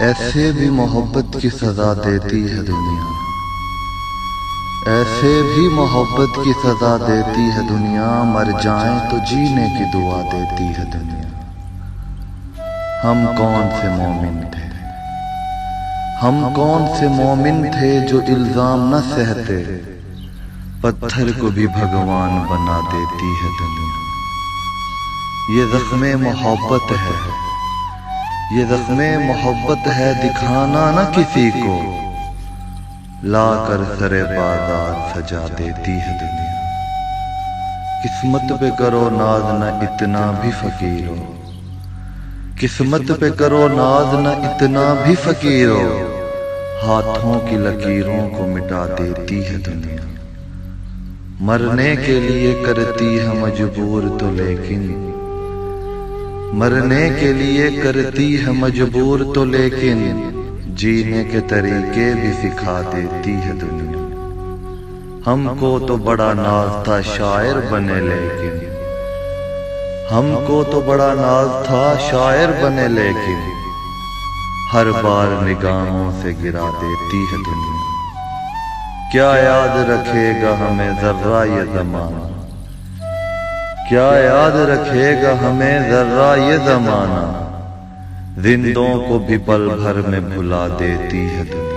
ऐसे भी मोहब्बत की सजा देती है दुनिया, ऐसे भी मोहब्बत की सजा देती है दुनिया। मर जाएं तो जीने की दुआ देती है दुनिया। हम कौन से मोमिन थे, हम कौन से मोमिन थे जो इल्जाम न सहते, पत्थर को भी भगवान बना देती है दुनिया। ये ज़ख्मे मोहब्बत है, ये ज़ख्मे मोहब्बत है, दिखाना न किसी को, लाकर सरे बाजार सजा देती है दुनिया। किस्मत पे करो नाज न इतना भी फकीर हो, किस्मत पे करो नाज न इतना भी फकीर हो, हाथों की लकीरों को मिटा देती है दुनिया। मरने के लिए करती है मजबूर तो लेकिन, मरने के लिए करती है मजबूर तो लेकिन, जीने के तरीके भी सिखा देती है दुनिया। हमको तो बड़ा नाज था शायर बने लेकिन, हमको तो बड़ा नाज था शायर बने लेकिन, हर बार निगाहों से गिरा देती है दुनिया। क्या याद रखेगा हमें जर्रा ये ज़माना, क्या याद रखेगा हमें जर्रा ये ज़माना, जिंदों को भी पल भर में भुला देती है दुनिया।